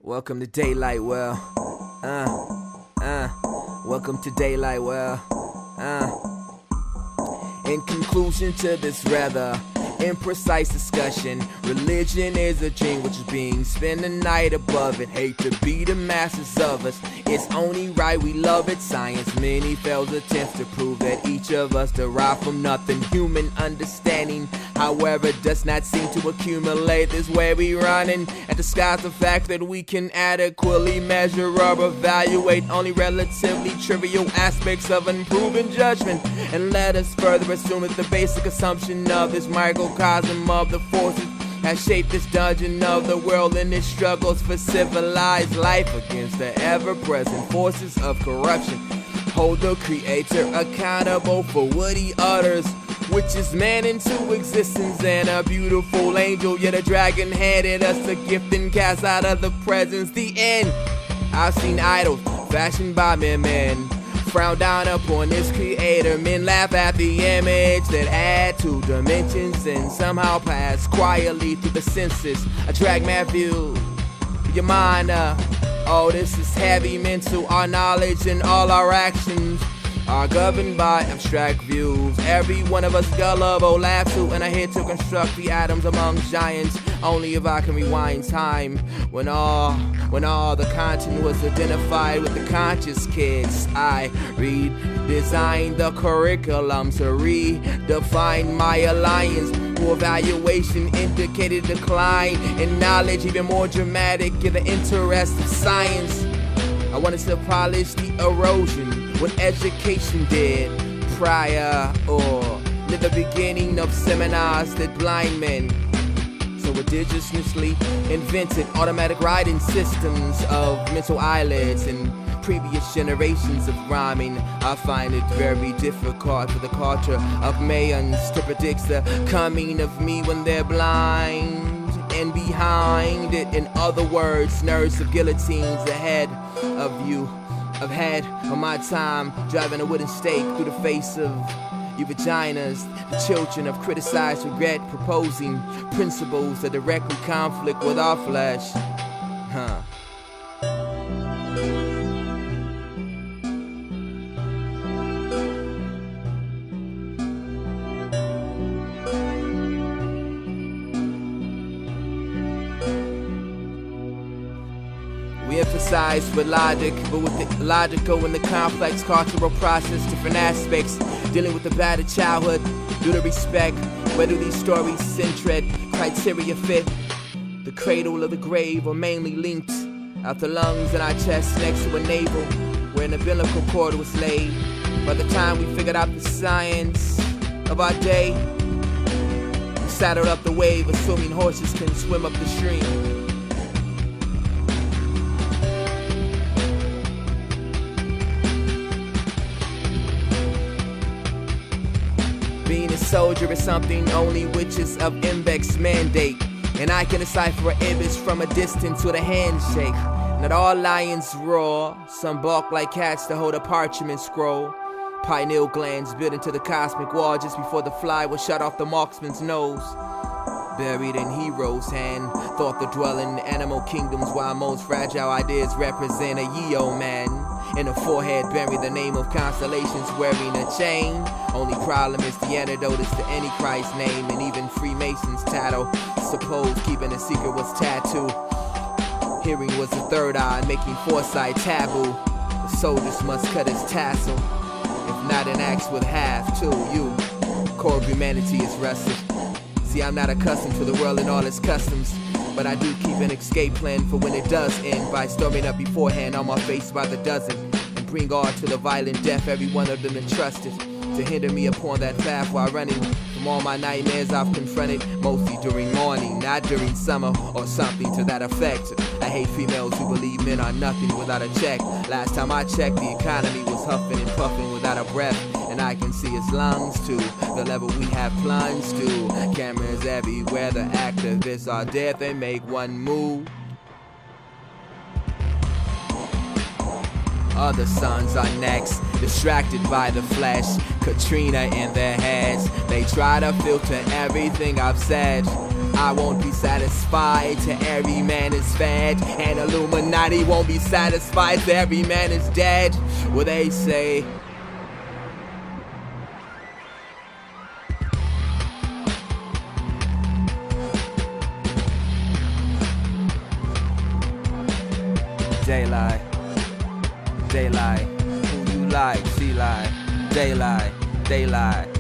Welcome to Daylight Well. Welcome to Daylight Well. In conclusion to this rather imprecise discussion, religion is a dream which is being spent the night above it. Hate to be the masses of us, it's only right we love it. Science many failed attempts to prove that each of us derive from nothing. Human understanding, however, does not seem to accumulate. This way we running and disguise the fact that we can adequately measure or evaluate only relatively trivial aspects of unproven judgment. And let us further assume that the basic assumption of this microcosm of the forces has shaped this dungeon of the world in its struggles for civilized life against the ever-present forces of corruption. Hold the creator accountable for what he utters, which is man into existence and a beautiful angel, yet a dragon handed us a gift and cast out of the presence. The end. I've seen idols fashioned by men frown down upon this creator. Men laugh at the image that had two dimensions and somehow pass quietly through the senses. A drag mad view, your mind oh, this is heavy mental. Our knowledge and all our actions are governed by abstract views. Every one of us gullible laughs to, and I here to construct the atoms among giants. Only if I can rewind time when all the content was identified with the conscious kids. I redesigned the curriculum to redefine my alliance. Who evaluation indicated decline in knowledge, even more dramatic in the interest of science. I wanted to polish the erosion what education did prior, or near the beginning of seminars that blind men so religiously invented automatic writing systems of mental eyelids. And previous generations of rhyming, I find it very difficult for the culture of mayans to predict the coming of me when they're blind. And behind it, in other words, nerves of guillotines ahead of you. I've had on my time driving a wooden stake through the face of you vaginas, the children of criticized regret, proposing principles that directly conflict with our flesh. We emphasize with logic, but with the logical and the complex cultural process, different aspects, dealing with the battered childhood, due to respect. Where do these stories centered criteria fit? The cradle or the grave are mainly linked out the lungs and our chest next to a navel, where an umbilical cord was laid. By the time we figured out the science of our day, we saddled up the wave, assuming horses can swim up the stream. Being a soldier is something only witches of Imbex mandate, and I can decipher an image from a distance with a handshake. Not all lions roar, some bark like cats to hold a parchment scroll. Pineal glands built into the cosmic wall just before the fly will shut off the marksman's nose. Buried in heroes' hand, thought to dwell in animal kingdoms, while most fragile ideas represent a ye-old man. In the forehead bury the name of constellations wearing a chain. Only problem is the antidote is the Antichrist name, and even Freemasons tattle. Suppose keeping a secret was tattoo. Hearing was the third eye, making foresight taboo. The soldiers must cut his tassel, if not an axe with half too. You, core of humanity is rested. See, I'm not accustomed to the world and all its customs, but I do keep an escape plan for when it does end, by storming up beforehand on my face by the dozen, and bring all to the violent death every one of them entrusted to hinder me upon that path while running from all my nightmares I've confronted, mostly during morning, not during summer or something to that effect. I hate females who believe men are nothing without a check. Last time I checked, the economy was huffing and puffing without a breath, and I can see his lungs too, the level we have plunged to. Cameras everywhere, the activists are dead, they make one move. Other sons are next, distracted by the flesh, Katrina in their heads. They try to filter everything I've said I won't be satisfied till every man is fed, and Illuminati won't be satisfied till every man is dead. Well, they say daylight, daylight, who you like, she like, daylight, daylight.